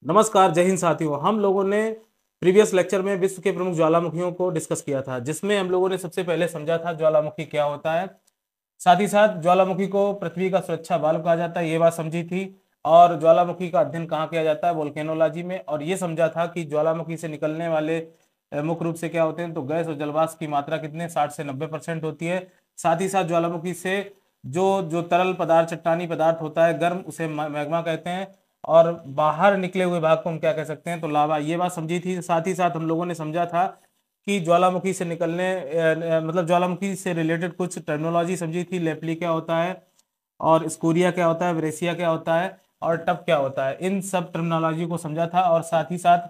नमस्कार, जय हिंद साथियों। हम लोगों ने प्रीवियस लेक्चर में विश्व के प्रमुख ज्वालामुखियों को डिस्कस किया था, जिसमें हम लोगों ने सबसे पहले समझा था ज्वालामुखी क्या होता है। साथ ही साथ ज्वालामुखी को पृथ्वी का सुरक्षा बाल्ब कहा जाता है, ये बात समझी थी। और ज्वालामुखी का अध्ययन कहाँ किया जाता है? वोल्केनोलॉजी में। और ये समझा था कि ज्वालामुखी से निकलने वाले मुख्य रूप से क्या होते हैं, तो गैस और जलवाष्प की मात्रा कितने 60 से 90% होती है। साथ ही साथ ज्वालामुखी से जो जो तरल पदार्थ, चट्टानी पदार्थ होता है गर्म, उसे मैग्मा कहते हैं। और बाहर निकले हुए भाग को हम क्या कह सकते हैं? तो लावा। ये बात समझी थी। साथ ही साथ हम लोगों ने समझा था कि ज्वालामुखी से निकलने मतलब ज्वालामुखी से रिलेटेड कुछ टर्मिनोलॉजी समझी थी। लेपली क्या होता है, और स्कोरिया क्या होता है, ब्रेसिया क्या होता है, और टप क्या होता है, इन सब टर्मिनोलॉजी को समझा था। और साथ ही साथ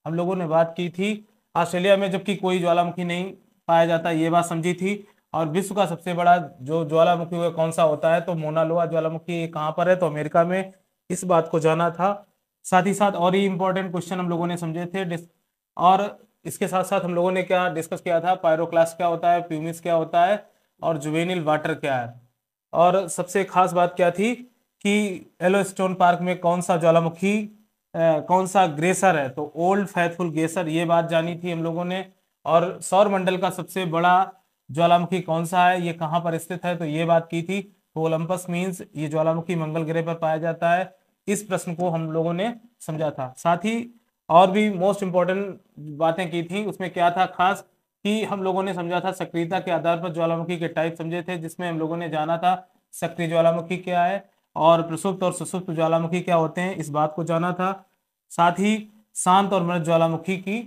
हम लोगों ने बात की थी ऑस्ट्रेलिया में जबकि कोई ज्वालामुखी नहीं पाया जाता, ये बात समझी थी। और विश्व का सबसे बड़ा जो ज्वालामुखी हुआ कौन सा होता है? तो मोना लोआ ज्वालामुखी कहाँ पर है? तो अमेरिका में। इस बात को जाना था। साथ ही साथ और ही इंपॉर्टेंट क्वेश्चन हम लोगों ने समझे थे और इसके साथ साथ हम लोगों ने क्या डिस्कस किया था? पायरोक्लास्ट क्या होता है, प्यूमिस क्या होता है, और जुवेनिल वाटर क्या है। और सबसे खास बात क्या थी कि येलोस्टोन पार्क में कौन सा ज्वालामुखी कौन सा ग्लेशियर है? तो ओल्ड फैथफुल ग्लेशियर, ये बात जानी थी हम लोगों ने। और सौर मंडल का सबसे बड़ा ज्वालामुखी कौन सा है, ये कहाँ पर स्थित है? तो ये बात की थी। तो ओलंपस मीन्स ये ज्वालामुखी मंगल ग्रह पर पाया जाता है। इस प्रश्न को हम लोगों ने समझा था। साथ ही और भी मोस्ट इंपॉर्टेंट बातें की थी। उसमें क्या था खास कि हम लोगों ने समझा था सक्रियता के आधार पर ज्वालामुखी के टाइप समझे थे, जिसमें हम लोगों ने जाना था सक्रिय ज्वालामुखी क्या है और प्रसुप्त और सुषुप्त ज्वालामुखी क्या होते हैं, इस बात को जाना था। साथ ही शांत और मृत ज्वालामुखी की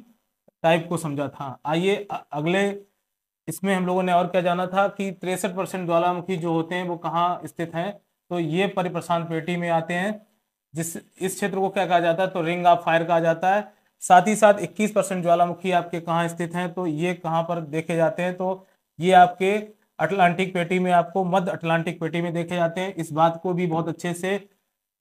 टाइप को समझा था। आइए अगले इसमें हम लोगों ने और क्या जाना था कि 63% ज्वालामुखी जो होते हैं वो कहाँ स्थित हैं? तो ये परिप्रशांत पेटी में आते हैं। जिस इस क्षेत्र को क्या कहा जाता है? तो रिंग ऑफ फायर कहा जाता है। साथ ही साथ 21% ज्वालामुखी आपके कहाँ स्थित हैं? तो ये कहाँ पर देखे जाते हैं? तो ये आपके अटलांटिक पेटी में, आपको मध्य अटलांटिक पेटी में देखे जाते हैं। इस बात को भी बहुत अच्छे से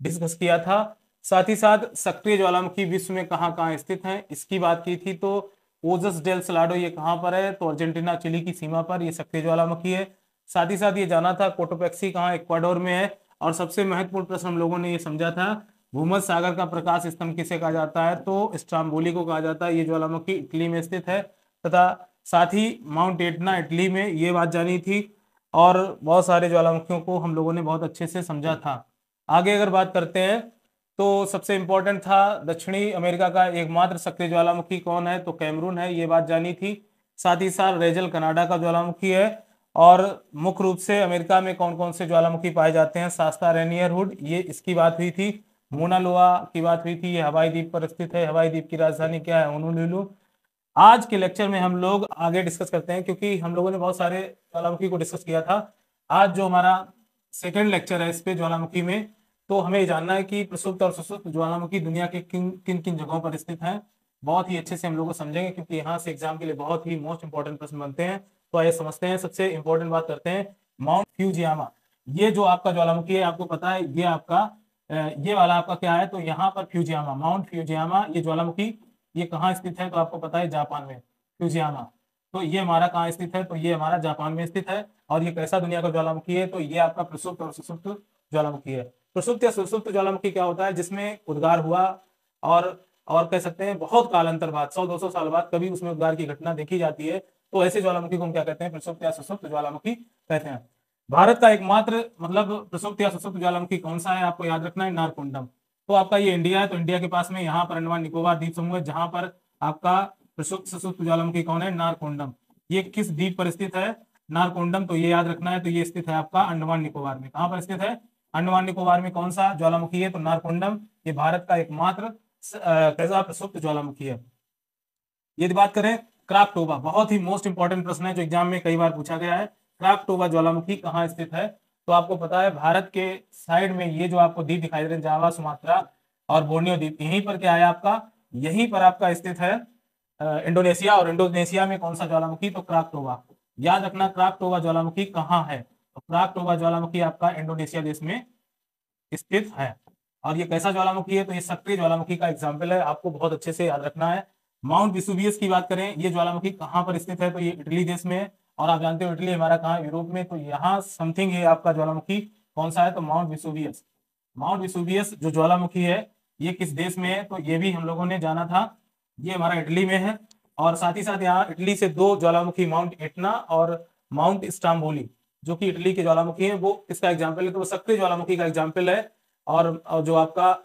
डिस्कस किया था। साथ ही साथ सक्रिय ज्वालामुखी विश्व में कहाँ कहाँ स्थित हैं, इसकी बात की थी। तो ओजस डेल सलाडो ये कहाँ पर है? तो अर्जेंटीना चिली की सीमा पर ये सक्रिय ज्वालामुखी है। साथ ही साथ ये जाना था कोटोपेक्सी कहाँ इक्वाडोर में है। और सबसे महत्वपूर्ण प्रश्न हम लोगों ने ये समझा था भूमध्य सागर का प्रकाश स्तंभ किसे कहा जाता है? तो स्ट्राम्बोली को कहा जाता है। ये ज्वालामुखी इटली में स्थित है। तथा साथ ही माउंट एटना इटली में, ये बात जानी थी। और बहुत सारे ज्वालामुखियों को हम लोगों ने बहुत अच्छे से समझा था। आगे अगर बात करते हैं तो सबसे इंपॉर्टेंट था दक्षिणी अमेरिका का एकमात्र सक्रिय ज्वालामुखी कौन है? तो कैमरून है, ये बात जानी थी। साथ ही साथ रेजल कनाडा का ज्वालामुखी है। और मुख्य रूप से अमेरिका में कौन कौन से ज्वालामुखी पाए जाते हैं? शास्ता रेनियर हुड, ये इसकी बात हुई थी। मोना लोआ की बात हुई थी, ये हवाई द्वीप पर स्थित है। हवाई द्वीप की राजधानी क्या है? होनोलुलु। आज के लेक्चर में हम लोग आगे डिस्कस करते हैं, क्योंकि हम लोगों ने बहुत सारे ज्वालामुखी को डिस्कस किया था। आज जो हमारा सेकेंड लेक्चर है इस पे ज्वालामुखी में, तो हमें ये जानना है कि प्रसुप्त और सुषुप्त ज्वालामुखी दुनिया के किन किन किन जगहों पर स्थित हैं। बहुत ही अच्छे से हम लोग को समझेंगे, क्योंकि यहाँ से एग्जाम के लिए बहुत ही मोस्ट इंपॉर्टेंट प्रश्न बनते हैं। तो आइए समझते हैं। सबसे इंपॉर्टेंट बात करते हैं माउंट फ्यूजियामा। ये जो आपका ज्वालामुखी है, आपको पता है ये आपका ये वाला आपका क्या है? तो यहाँ पर फ्यूजियामा, माउंट फ्यूजियामा ये ज्वालामुखी, ये कहाँ स्थित है? तो आपको पता है जापान में फ्यूजियामा। तो ये हमारा कहाँ स्थित है? तो ये हमारा जापान में स्थित है। और ये कैसा दुनिया का ज्वालामुखी है? तो ये आपका प्रसुप्त और सुषुप्त ज्वालामुखी है। प्रसुप्त या सुषुप्त ज्वालामुखी क्या होता है? जिसमें उद्गार हुआ और कह सकते हैं बहुत कालांतर बाद, 100-200 साल बाद कभी उसमें उद्गार की घटना देखी जाती है। तो ऐसे ज्वालामुखी को हम क्या कहते हैं? प्रसुप्त या सुषुप्त ज्वालामुखी कहते हैं। भारत का एकमात्र मतलब प्रसुप्त या सुषुप्त ज्वालामुखी कौन सा है? आपको याद रखना है, नारकुंडम। तो आपका ये इंडिया है, तो इंडिया के पास में यहाँ पर अंडमान निकोबार द्वीप समूह है, जहां पर आपका प्रसुप्त सुषुप्त ज्वालामुखी कौन है? नारकुंडम। ये किस द्वीप पर स्थित है? नारकुंडम। तो ये याद रखना है। तो ये स्थित है आपका अंडमान निकोबार में। कहां पर स्थित है? अंडमान निकोबार में। कौन सा ज्वालामुखी है? तो नारकुंडम। ये भारत का एकमात्र कैसा प्रसुप्त ज्वालामुखी है। यदि बात करें क्राकटोबा, बहुत ही मोस्ट इंपॉर्टेंट प्रश्न है जो एग्जाम में कई बार पूछा गया है। क्राकटोबा ज्वालामुखी कहाँ स्थित है? तो आपको पता है भारत के साइड में ये जो आपको द्वीप दिखाई दे रहे हैं, जावा, सुमात्रा और बोर्नियो द्वीप, यहीं पर क्या है आपका? यहीं पर आपका स्थित है इंडोनेशिया। और इंडोनेशिया में कौन सा ज्वालामुखी? तो क्राकटोबा। याद रखना क्राकटोबा ज्वालामुखी कहाँ है? तो क्राकटोबा ज्वालामुखी आपका इंडोनेशिया देश में स्थित है। और ये कैसा ज्वालामुखी है? तो ये सक्रिय ज्वालामुखी का एग्जाम्पल है, आपको बहुत अच्छे से याद रखना है। माउंट विसुवियस की बात करें, ये ज्वालामुखी कहाँ पर स्थित है? तो ये इटली देश में है। और आप जानते हो इटली हमारा कहाँ? यूरोप में। तो यहाँ समथिंग है आपका ज्वालामुखी कौन सा है? तो माउंट विसुवियस। माउंट विसुवियस जो ज्वालामुखी है, ये किस देश में है, तो ये भी हम लोगों ने जाना था, ये हमारा इटली में है। और साथ ही साथ यहाँ इटली से दो ज्वालामुखी, माउंट एटना और माउंट स्टाम्बोली, जो कि इटली के ज्वालामुखी है, वो इसका एग्जाम्पल है, तो वो सक्रिय ज्वालामुखी का एग्जाम्पल है। और जो आपका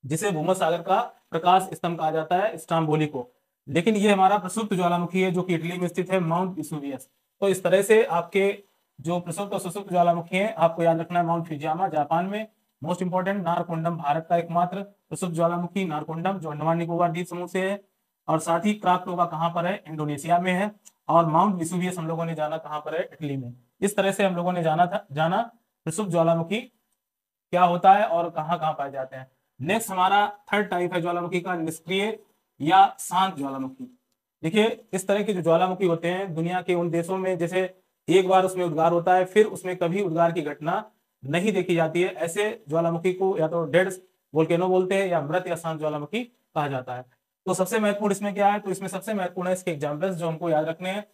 जिसे भूमध्य सागर का प्रकाश स्तंभ कहा जाता है, स्टाम्बोली को। लेकिन ये हमारा प्रसुप्त ज्वालामुखी है, जो कि इटली में स्थित है, माउंट विसुवियस। तो इस तरह से आपके जो प्रसुप्त और सुसुप्त ज्वालामुखी है, आपको याद रखना है माउंट फुजियामा जापान में, मोस्ट इंपोर्टेंट नारकोंडम भारत का एकमात्र प्रसुप्त ज्वालामुखी नारकोंडम, जो अंडमान निकोबार द्वीप समूह से है। और साथ ही क्राकटोगा कहाँ पर है, इंडोनेशिया में है। और माउंट विसुवियस हम लोगों ने जाना कहाँ पर है, इटली में। इस तरह से हम लोगों ने जाना प्रसुप्त ज्वालामुखी क्या होता है और कहाँ कहाँ पाए जाते हैं। नेक्स्ट हमारा थर्ड टाइप है ज्वालामुखी का, निष्क्रिय या शांत ज्वालामुखी। देखिए, इस तरह के जो ज्वालामुखी होते हैं दुनिया के उन देशों में, जैसे एक बार उसमें उद्गार होता है, फिर उसमें कभी उद्गार की घटना नहीं देखी जाती है, ऐसे ज्वालामुखी को या तो डेड वोल्केनो बोलते हैं, या मृत या शांत ज्वालामुखी कहा जाता है। तो सबसे महत्वपूर्ण इसमें क्या है, तो इसमें सबसे महत्वपूर्ण है इसके एग्जाम्पल्स जो हमको याद रखने हैं।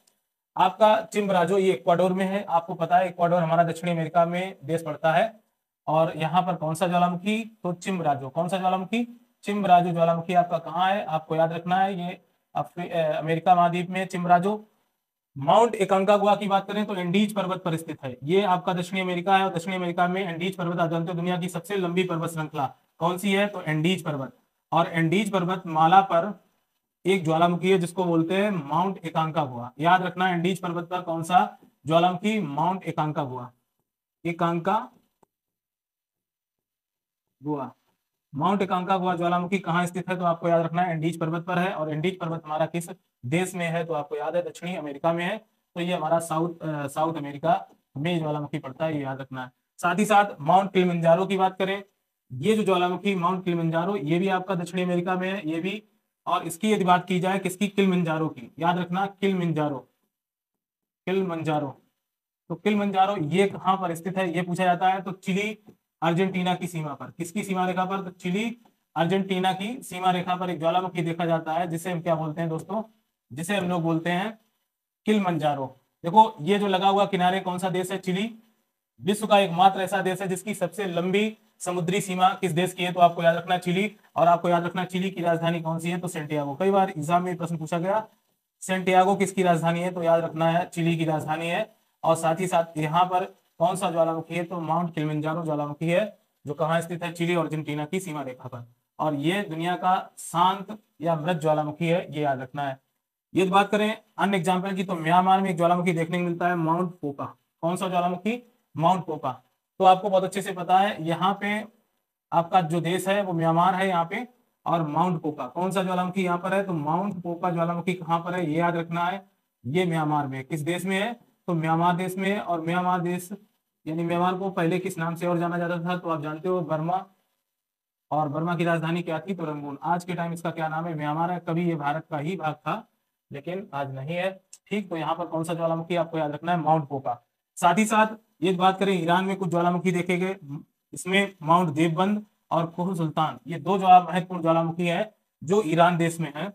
आपका चिम्बराजो, ये इक्वाडोर में है, आपको पता है इक्वाडोर हमारा दक्षिणी अमेरिका में देश पड़ता है। और यहाँ पर कौन सा ज्वालामुखी, तो चिम्बराजो। कौन सा ज्वालामुखी, चिम्बराजो ज्वालामुखी आपका कहाँ है, आपको याद रखना है, ये अमेरिका महाद्वीप में चिम्बराजो। माउंट एकांकागुआ की बात करें तो एंडीज पर्वत पर स्थित है, ये आपका दक्षिणी अमेरिका है। और दक्षिणी अमेरिका में एंडीज पर्वत, आप जानते हो दुनिया की सबसे लंबी पर्वत श्रृंखला कौन सी है, तो एंडीज पर्वत। और एंडीज पर्वत माला पर एक ज्वालामुखी है जिसको बोलते हैं माउंट एकांकागुआ। याद रखना, एंडीज पर्वत पर कौन सा ज्वालामुखी, माउंट एकांकागुआ। एकांकागुआ, माउंट एकांकागुआ ज्वालामुखी कहाँ स्थित है, तो आपको याद रखना है एंडीज पर्वत पर है। और एंडीज पर्वत हमारा किस देश में है, तो आपको याद है दक्षिणी अमेरिका में है। तो ये हमारा साउथ अमेरिका में ज्वालामुखी पड़ता है, ये याद रखना है। साथ ही साथ माउंट किलिमंजारो की बात करें, ये जो ज्वालामुखी माउंट किलिमंजारो, ये भी आपका दक्षिणी अमेरिका में है, ये भी। और इसकी यदि बात की जाए किसकी, किलिमंजारो की, याद रखना किलिमंजारो, किलिमंजारो। तो किलिमंजारो ये कहाँ पर स्थित है, ये पूछा जाता है, तो चिली अर्जेंटीना की सीमा पर। किसकी सीमा रेखा पर, तो चिली अर्जेंटीना की सीमा रेखा पर एक ज्वालामुखी देखा जाता है, जिसे हम क्या बोलते हैं दोस्तों, जिसे हम लोग बोलते हैं किलिमंजारो। देखो, ये जो लगा हुआ किनारे कौन सा देश है, चिली। विश्व का एकमात्र ऐसा देश है जिसकी सबसे लंबी समुद्री सीमा किस देश की है, तो आपको याद रखना चिली। और आपको याद रखना चिली की राजधानी कौन सी है, तो सेंटियागो। कई बार एग्जाम में प्रश्न पूछा गया, सेंटियागो किसकी राजधानी है, तो याद रखना है चिली की राजधानी है। और साथ ही साथ यहाँ पर कौन सा ज्वालामुखी है, तो माउंट किलिमंजारो ज्वालामुखी है, जो कहाँ स्थित है, चिली और अर्जेंटीना की सीमा रेखा पर। और ये दुनिया का शांत या मृत ज्वालामुखी है, ये याद रखना है। ये बात करें अन्य एग्जाम्पल की, तो म्यांमार में एक ज्वालामुखी देखने को मिलता है, माउंट पोका। कौन सा ज्वालामुखी, माउंट पोका। तो आपको बहुत अच्छे से पता है, यहाँ पे आपका जो देश है वो म्यांमार है यहाँ पे। और माउंट पोका कौन सा ज्वालामुखी यहाँ पर है, तो माउंट पोका ज्वालामुखी कहाँ पर है, ये याद रखना है, ये म्यांमार में। किस देश में है, तो म्यांमार देश में है। और म्यांमार देश यानी म्यांमार को पहले किस नाम से और जाना जाता था, तो आप जानते हो बर्मा। और बर्मा की राजधानी क्या थी, तो रंगून। आज के टाइम इसका क्या नाम है, म्यांमार है। कभी ये भारत का ही भाग था, लेकिन आज नहीं है। ठीक, तो यहाँ पर कौन सा ज्वालामुखी आपको याद रखना है, माउंट पोका। साथ ही साथ ये बात करें, ईरान में कुछ ज्वालामुखी देखे गए, इसमें माउंट देवबंद और कोह सुल्तान, ये दो महत्वपूर्ण ज्वालामुखी है जो ईरान देश में है।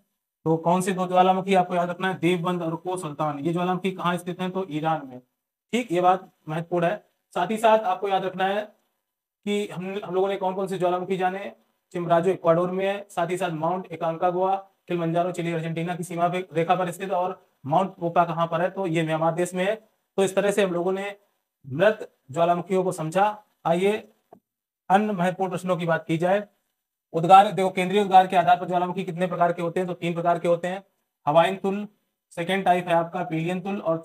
तो कौन से दो ज्वालामुखी आपको याद रखना है, देवबंद और कोह सुल्तान। ये ज्वालामुखी कहाँ स्थित है, तो ईरान में। ठीक, ये बात महत्वपूर्ण है। साथ ही साथ आपको याद रखना है कि हम लोगों ने कौन कौन से ज्वालामुखी जाने, चिम्बराजो इक्वाडोर में है, साथ ही साथ माउंट एकांकागुआ किलिमंजारो चिली अर्जेंटीना की सीमा पे रेखा पर स्थित, और माउंट पोका कहाँ पर है, तो ये म्यांमार देश में है। तो इस तरह से हम लोगों ने मृत ज्वालामुखियों को समझा। आइए अन्य महत्वपूर्ण प्रश्नों की बात की जाए। उद्गार देखो, केंद्रीय उद्गार के आधार पर ज्वालामुखी कितने प्रकार के होते हैं, तो 3 प्रकार के होते हैं। हवाइन तुल, सेकेंड टाइप है आपका पिलियन तुल, और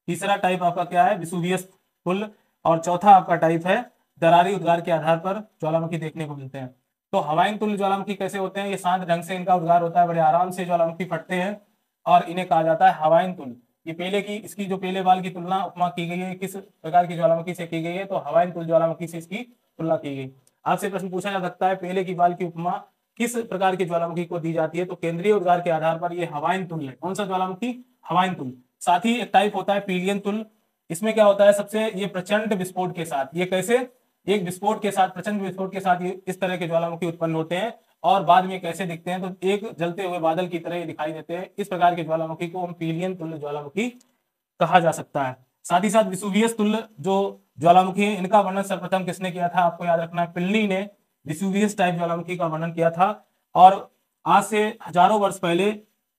तीसरा टाइप आपका क्या है, विसुवियस तुल, और चौथा आपका टाइप है दरारी उद्गार के आधार पर ज्वालामुखी देखने को मिलते हैं। तो हवाइन तुल्य ज्वालामुखी कैसे होते हैं, ये शांत ढंग से इनका उद्गार होता है, बड़े आराम से ज्वालामुखी फटते हैं, और इन्हें कहा जाता है हवाइन तुल्य। ये पहले की, इसकी जो पहले बाल की तुलना उपमा की गई है, किस प्रकार की ज्वालामुखी से की गई है, तो हवाइन तुल्य ज्वालामुखी से इसकी तुलना की गई। आपसे प्रश्न पूछा जा सकता है, पहले की बाल की उपमा किस प्रकार की ज्वालामुखी को दी जाती है, तो केंद्रीय उद्गार के आधार पर ये हवाइन तुल्य। कौन सा ज्वालामुखी, हवाइन तुल्य। साथ ही एक टाइप होता है पीलियन तुल्य। इसमें क्या होता है, सबसे ये प्रचंड विस्फोट के साथ, ये कैसे, एक विस्फोट के साथ, प्रचंड विस्फोट के साथ ये इस तरह के ज्वालामुखी उत्पन्न होते हैं, और बाद में कैसे दिखते हैं, तो एक जलते हुए बादल की तरह दिखाई देते हैं। इस प्रकार के ज्वालामुखी को हम पीलियन तुल्य ज्वालामुखी कहा जा सकता है। साथ ही साथ विसुवियस तुल्य जो ज्वालामुखी है, इनका वर्णन सर्वप्रथम किसने किया था, आपको याद रखना है, प्लिनी ने विसुवियस टाइप ज्वालामुखी का वर्णन किया था। और आज से हजारों वर्ष पहले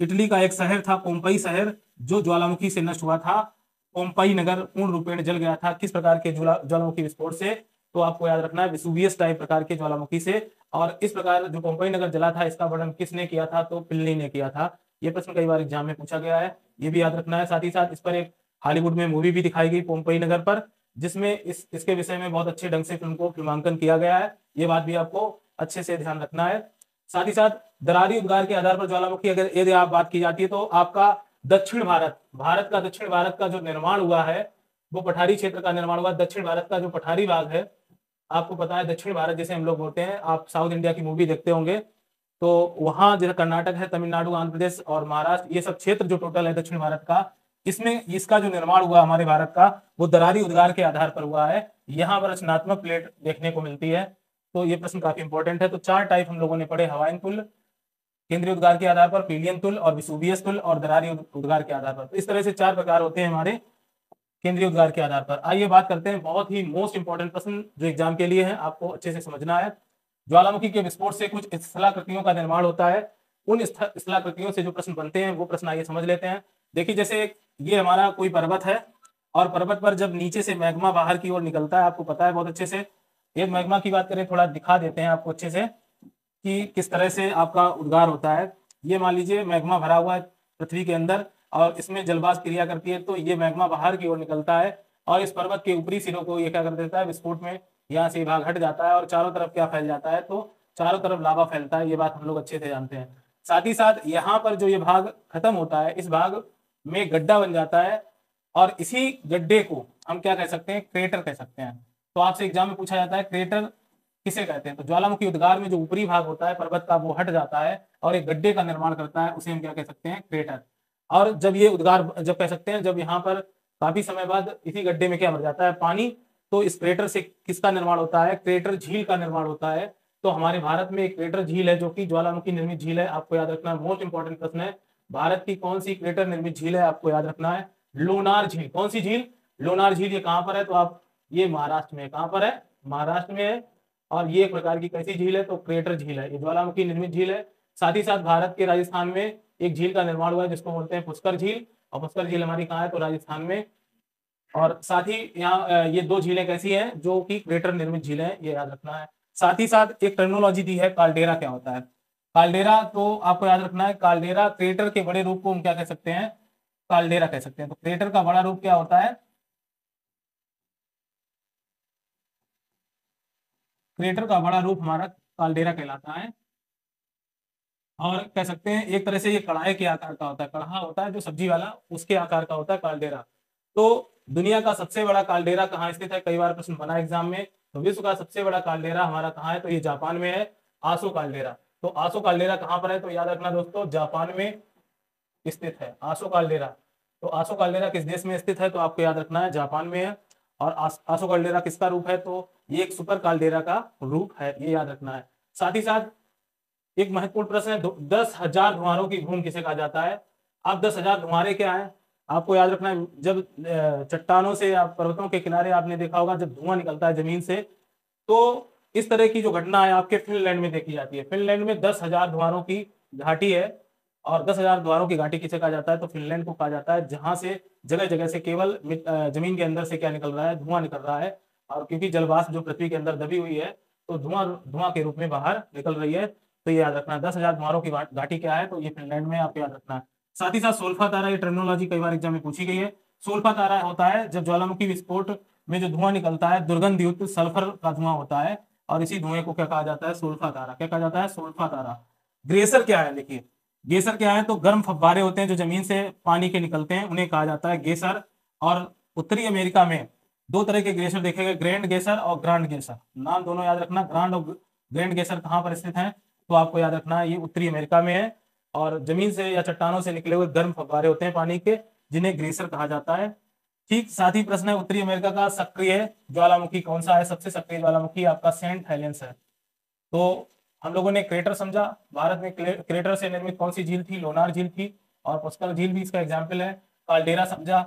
इटली का एक शहर था पोम्पई शहर, जो ज्वालामुखी से नष्ट हुआ था। पोम्पई नगर पूर्ण रूपेण जल गया था। किस प्रकार के ज्वालामुखी विस्फोट से? तो आपको याद रखना है विसुवियस टाइप प्रकार के ज्वालामुखी से। और इस प्रकार जो पोम्पई नगर जला था, इसका वर्णन किसने किया था? तो प्लिनी ने किया था। ये प्रश्न कई बार एग्जाम में पूछा गया है, ये भी याद रखना है। साथ ही साथ इस पर एक हॉलीवुड में मूवी भी दिखाई गई पोम्पई नगर पर, जिसमें इसके विषय में बहुत अच्छे ढंग से फिल्म को फिल्मांकन किया गया है। ये बात भी आपको अच्छे से ध्यान रखना है। साथ ही साथ दरारी उद्गार के आधार पर ज्वालामुखी अगर यदि आप बात की जाती है, तो आपका दक्षिण दक्षिण भारत का जो निर्माण हुआ है, वो पठारी क्षेत्र का निर्माण हुआ। दक्षिण भारत का जो पठारी भाग है, आपको पता है दक्षिण भारत जैसे हम लोग बोलते हैं, आप साउथ इंडिया की मूवी देखते होंगे, तो वहां जैसे कर्नाटक है, तमिलनाडु, आंध्र प्रदेश और महाराष्ट्र, ये सब क्षेत्र जो टोटल है दक्षिण भारत का, इसमें इसका जो निर्माण हुआ हमारे भारत का, वो दरारी उद्गार के आधार पर हुआ है। यहाँ पर रचनात्मक प्लेट देखने को मिलती है। तो ये प्रश्न काफी इंपॉर्टेंट है। तो 4 टाइप हम लोगों ने पढ़े, हवाइन तुल, केंद्रीय उद्गार के आधार पर, पीलियन तुल और विसुवियस तुल और दरारी उद्गार के आधार पर। तो इस तरह से 4 प्रकार होते हैं हमारे केंद्रीय उद्गार के आधार पर। आइए बात करते हैं बहुत ही मोस्ट इंपॉर्टेंट प्रश्न जो एग्जाम के लिए है, आपको अच्छे से समझना है। ज्वालामुखी के विस्फोट से कुछ स्थलाकृतियों का निर्माण होता है। उन स्थलाकृतियों से जो प्रश्न बनते हैं वो प्रश्न आइए समझ लेते हैं। देखिए, जैसे ये हमारा कोई पर्वत है, और पर्वत पर जब नीचे से मैग्मा बाहर की ओर निकलता है, आपको पता है बहुत अच्छे से। ये मैग्मा की बात करें, थोड़ा दिखा देते हैं आपको अच्छे से कि किस तरह से आपका उद्गार होता है। ये मान लीजिए मैग्मा भरा हुआ है पृथ्वी के अंदर, और इसमें जलवाष्प क्रिया करती है, तो ये मैग्मा बाहर की ओर निकलता है और इस पर्वत के ऊपरी सिरों को ये क्या कर देता है, विस्फोट में यहाँ से भाग हट जाता है और चारों तरफ क्या फैल जाता है, तो चारों तरफ लावा फैलता है। ये बात हम लोग अच्छे से जानते हैं। साथ ही साथ यहाँ पर जो ये भाग खत्म होता है, इस भाग में गड्ढा बन जाता है, और इसी गड्ढे को हम क्या कह सकते हैं, क्रेटर कह सकते हैं। तो आपसे एग्जाम में पूछा जाता है क्रेटर किसे कहते हैं, तो ज्वालामुखी उद्गार में जो ऊपरी भाग होता है पर्वत का, वो हट जाता है और एक गड्ढे का निर्माण करता है, उसे हम क्या कह सकते हैं, क्रेटर। और जब ये उद्गार, जब कह सकते हैं, जब यहाँ पर काफी समय बाद इसी गड्ढे में क्या भर जाता है, पानी, तो इस क्रेटर से किसका निर्माण होता है, क्रेटर झील का निर्माण होता है। तो हमारे भारत में एक क्रेटर झील है, जो कि ज्वालामुखी निर्मित झील है। आपको याद रखना है, मोस्ट इंपॉर्टेंट प्रश्न है, भारत की कौन सी क्रेटर निर्मित झील है, आपको याद रखना है, लोनार झील। कौन सी झील? लोनार झील। ये कहाँ पर है, तो आप, ये महाराष्ट्र में। कहाँ पर है? महाराष्ट्र में है। और ये एक प्रकार की कैसी झील है, तो क्रेटर झील है, ये ज्वालामुखी निर्मित झील है। साथ ही साथ भारत के राजस्थान में एक झील का निर्माण हुआ है, जिसको बोलते हैं पुष्कर झील, और पुष्कर झील हमारी कहाँ है, तो राजस्थान में। और साथ ही यहाँ ये 2 झीलें कैसी हैं, जो कि क्रेटर निर्मित झीलें हैं, ये याद रखना है। साथ ही साथ एक टर्मिनोलॉजी दी है, काल्डेरा क्या होता है। काल्डेरा, तो आपको याद रखना है, काल्डेरा क्रेटर के बड़े रूप को हम क्या कह सकते हैं, काल्डेरा कह सकते हैं। तो क्रेटर का बड़ा रूप क्या होता है, क्रेटर का बड़ा रूप हमारा काल्डेरा कहलाता है। और कह सकते हैं एक तरह से ये कढ़ाई के आकार का होता है, कढ़ा होता है जो सब्जी वाला, उसके आकार का होता है काल्डेरा। तो दुनिया का सबसे बड़ा काल्डेरा कहाँ स्थित है, कई बार प्रश्न बना एग्जाम में। तो विश्व का सबसे बड़ा काल्डेरा हमारा कहाँ है, तो ये जापान में है, आसो काल्डेरा। तो आसो काल्डेरा कहाँ पर है, तो याद रखना दोस्तों, जापान में स्थित है आसो काल्डेरा। तो आसो काल्डेरा किस देश में स्थित है, तो आपको याद रखना है, जापान में है। और आसो काल्डेरा किसका रूप है, तो ये एक सुपर काल्डेरा का रूप है, ये याद रखना है। साथ ही साथ एक महत्वपूर्ण प्रश्न है, 10,000 धुआरों की भूमि किसे कहा जाता है। अब 10,000 धुआरे क्या है, आपको याद रखना है, जब चट्टानों से या पर्वतों के किनारे आपने देखा होगा, जब धुआं निकलता है जमीन से, तो इस तरह की जो घटना है आपके फिनलैंड में देखी जाती है। फिनलैंड में 10,000 धुआरों की घाटी है। और 10,000 धुआरों की घाटी किसे कहा जाता है, तो फिनलैंड को कहा जाता है, जहां से जगह जगह से केवल जमीन के अंदर से क्या निकल रहा है, धुआं निकल रहा है। और क्योंकि जलवाष्प जो पृथ्वी के अंदर दबी हुई है, तो धुआं धुआं के रूप में बाहर निकल रही है। तो ये याद रखना है, 10,000 धुआरों की घाटी क्या है, तो ये फिनलैंड में, आपको याद रखना है। साथ ही साथ सोल्फा तारा, ये टर्मिनोलॉजी कई बार एग्जाम में पूछी गई है। सोल्फा तारा होता है जब ज्वालामुखी विस्फोट में जो धुआं निकलता है, दुर्गंध युक्त सल्फर का धुआं होता है, और इसी धुएं को क्या कहा जाता है, सोल्फा तारा। क्या कहा जाता है, सोल्फा तारा। ग्लेशियर क्या है, देखिए गेसर क्या है, तो गर्म फव्वारे होते हैं जो जमीन से पानी के निकलते हैं, उन्हें कहा जाता है गेसर। और उत्तरी अमेरिका में 2 तरह के ग्लेशियर देखे गए, ग्रैंड गेसर और ग्रांड गेसर। नाम दोनों याद रखना, ग्रांड और ग्रैंड गेसर कहाँ पर स्थित है, तो आपको याद रखना है, ये उत्तरी अमेरिका में है। और जमीन से या चट्टानों से निकले हुए गर्म फव्वारे होते हैं पानी के, जिन्हें ग्लेशियर कहा जाता है। ठीक, साथ ही प्रश्न है, उत्तरी अमेरिका का सक्रिय ज्वालामुखी कौन सा है, सबसे सक्रिय ज्वालामुखी आपका सेंट हेलेंस है। तो हम लोगों ने क्रेटर समझा, भारत में क्रेटर से निर्मित कौन सी झील थी, लोनार झील थी, और पुष्कर झील भी इसका एग्जाम्पल है। काल्डेरा समझा,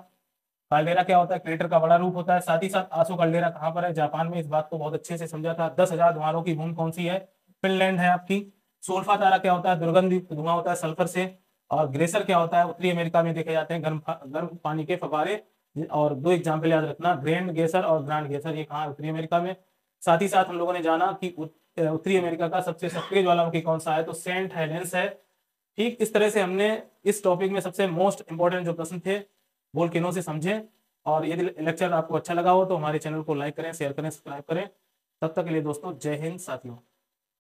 काल्डेरा क्या होता है, क्रेटर का बड़ा रूप होता है। साथ ही साथ आसो काल्डेरा कहाँ पर है, जापान में। इस बात को बहुत अच्छे से समझा था। 10,000 धुआंों की भूमि कौन सी है, फिनलैंड है आपकी। सोल्फा तारा क्या होता है, दुर्गंध युक्त धुआं होता है सल्फर से। और ग्लेशियर क्या होता है, उत्तरी अमेरिका में देखे जाते हैं गर्म पानी के फव्वारे। और दो एग्जाम्पल याद रखना, ग्रैंड ग्लेशियर और ग्रांड ग्लेशियर, ये कहाँ, उत्तरी अमेरिका में। साथ ही साथ हम लोगों ने जाना कि उत्तरी अमेरिका का सबसे सक्रिय ज्वालामुखी कौन सा है, तो सेंट हेलेंस है। ठीक इस तरह से हमने इस टॉपिक में सबसे मोस्ट इंपॉर्टेंट जो प्रश्न थे वोल्केनो से समझे। और यदि लेक्चर आपको अच्छा लगा हो तो हमारे चैनल को लाइक करें, शेयर करें, सब्सक्राइब करें। तब तक के लिए दोस्तों, जय हिंद साथियों।